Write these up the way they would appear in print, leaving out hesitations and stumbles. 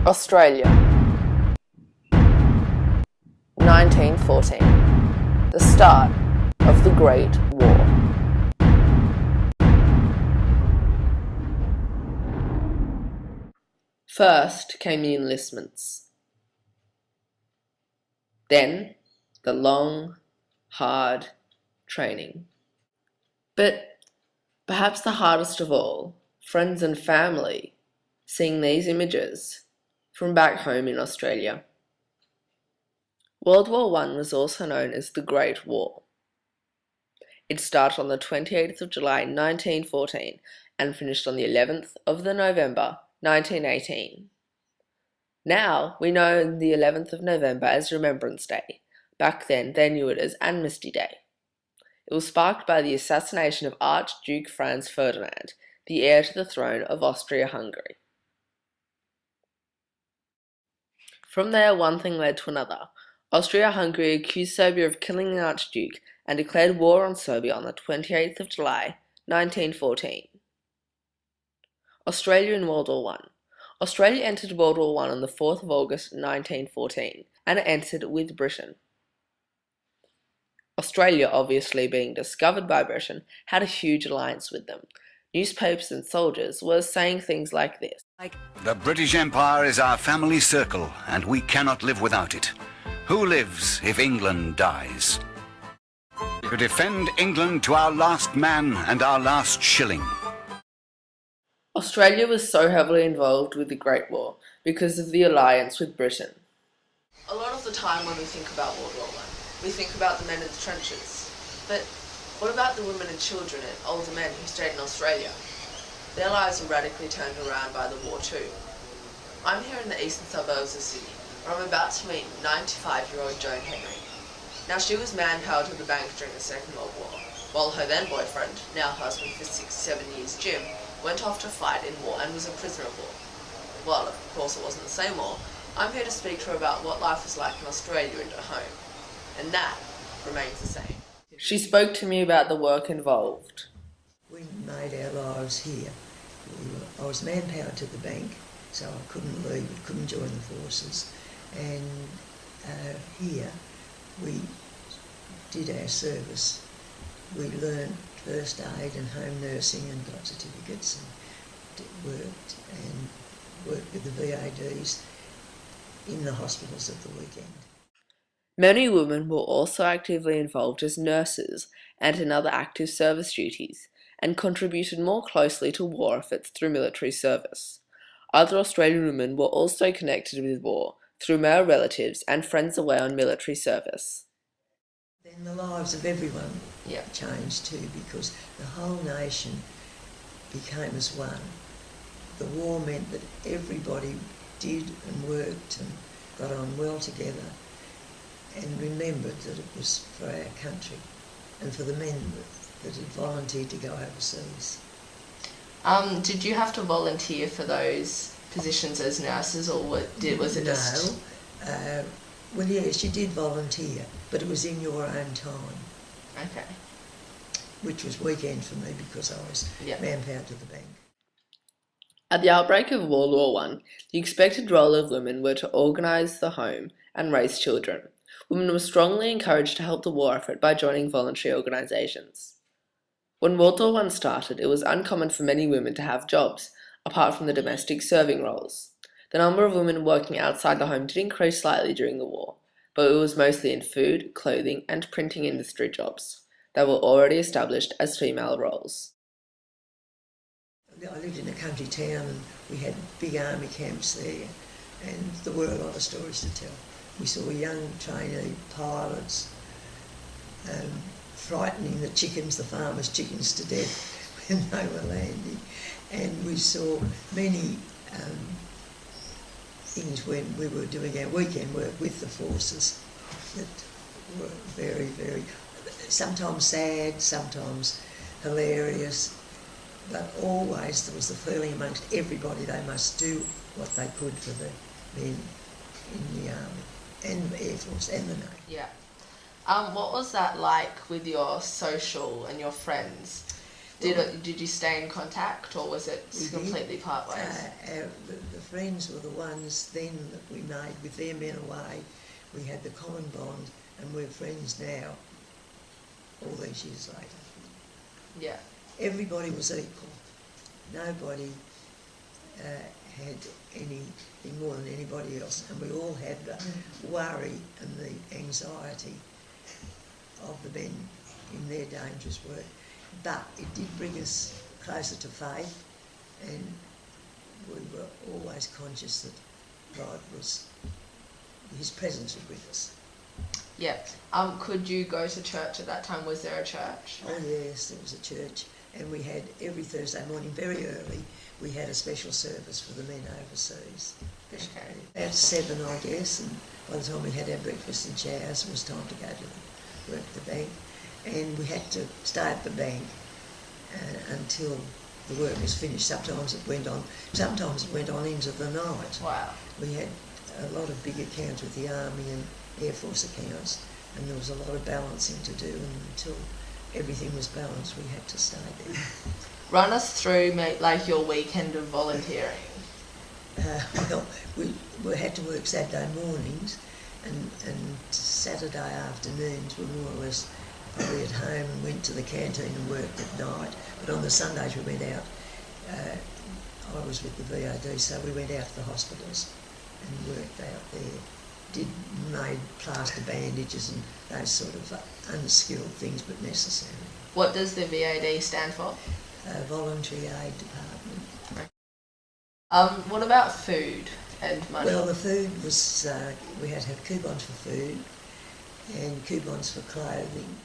Australia, 1914, the start of the Great War. First came the enlistments. Then the long, hard training. But perhaps the hardest of all, friends and family, seeing these images from back home in Australia. World War I was also known as the Great War. It started on the 28th of July 1914 and finished on the 11th of November 1918. Now we know the 11th of November as Remembrance Day. Back then they knew it as Anmesty Day. It was sparked by the assassination of Archduke Franz Ferdinand, the heir to the throne of Austria-Hungary. From there, one thing led to another. Austria-Hungary accused Serbia of killing the Archduke and declared war on Serbia on the 28th of July, 1914. Australia in World War I. Australia entered World War I on the 4th of August 1914, and it entered with Britain. Australia, obviously being discovered by Britain, had a huge alliance with them. Newspapers and soldiers were saying things like this. The British Empire is our family circle, and we cannot live without it. Who lives if England dies? To defend England to our last man and our last shilling. Australia was so heavily involved with the Great War because of the alliance with Britain. A lot of the time when we think about World War I, we think about the men in the trenches. But what about the women and children and older men who stayed in Australia? Their lives were radically turned around by the war too. I'm here in the eastern suburbs of Sydney, where I'm about to meet 95-year-old Joan Henry. Now she was manpowered to the bank during the Second World War, while her then boyfriend, now husband for 6-7 years, Jim, went off to fight in war and was a prisoner of war. Well, of course it wasn't the same war. I'm here to speak to her about what life was like in Australia and at home. And that remains the same. She spoke to me about the work involved. We made our lives here. I was manpowered to the bank, so I couldn't leave, couldn't join the forces. And here we did our service. We learned first aid and home nursing and got certificates and worked with the VADs in the hospitals at the weekend. Many women were also actively involved as nurses and in other active service duties, and contributed more closely to war efforts through military service. Other Australian women were also connected with war through male relatives and friends away on military service. Then the lives of everyone changed too, because the whole nation became as one. The war meant that everybody did and worked and got on well together and remembered that it was for our country and for the men that had volunteered to go overseas. Did you have to volunteer for those positions as nurses, or was it just... No. Well, yes, you did volunteer, but it was in your own time. Okay. Which was weekend for me because I was manpowered to the bank. At the outbreak of World War I, the expected role of women were to organise the home and raise children. Women were strongly encouraged to help the war effort by joining voluntary organisations. When World War I started, it was uncommon for many women to have jobs, apart from the domestic serving roles. The number of women working outside the home did increase slightly during the war, but it was mostly in food, clothing and printing industry jobs that were already established as female roles. I lived in a country town and we had big army camps there, and there were a lot of stories to tell. We saw young trainee pilots frightening the chickens, the farmers' chickens, to death when they were landing, and we saw many things when we were doing our weekend work with the forces that were very, very, sometimes sad, sometimes hilarious, but always there was the feeling amongst everybody they must do what they could for the men in the army and the Air Force and the Navy. Yeah. What was that like with your social and your friends? Did you stay in contact, or was it We completely part ways? The friends were the ones then that we made with their men away. We had the common bond, and we're friends now, all these years later. Yeah. Everybody was equal. Nobody had anything more than anybody else, and we all had the worry and the anxiety of the men in their dangerous work. But it did bring us closer to faith, and we were always conscious that God was, His presence was with us. Yeah. Could you go to church at that time? Was there a church? Oh yes, there was a church, and we had every Thursday morning, very early, we had a special service for the men overseas. Okay. About 7, I guess, and by the time we had our breakfast and showers, it was time to go to work at the bank. And we had to stay at the bank until the work was finished. Sometimes it went on into the night. Wow. We had a lot of big accounts with the Army and Air Force accounts, and there was a lot of balancing to do, and until everything was balanced, we had to stay there. Run us through, like, your weekend of volunteering. Well, we had to work Saturday mornings, and Saturday afternoons were more or less probably at home and went to the canteen and worked at night. But on the Sundays we went out. I was with the VAD, so we went out to the hospitals and worked out there. Made plaster bandages and those sort of unskilled things, but necessary. What does the VAD stand for? Voluntary Aid Department. What about food and money? Well, the food was, we had to have coupons for food and coupons for clothing.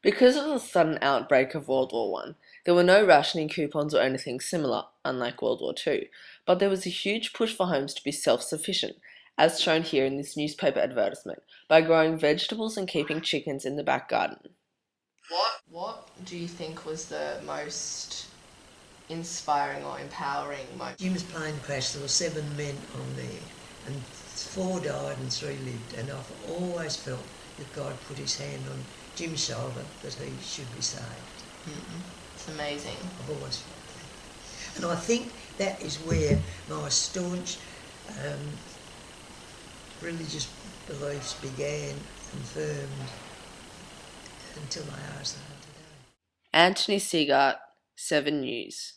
Because of the sudden outbreak of World War I, there were no rationing coupons or anything similar, unlike World War II, but there was a huge push for homes to be self-sufficient, as shown here in this newspaper advertisement, by growing vegetables and keeping chickens in the back garden. What do you think was the most inspiring or empowering moment? Jim's plane crashed, there were 7 men on there, and 4 died and 3 lived, and I've always felt that God put his hand on Jim's shoulder, that he should be saved. It's amazing. I've always felt that. And I think that is where my staunch religious beliefs began and firmed until they are as they are today. Anthony Seagart, 7 News.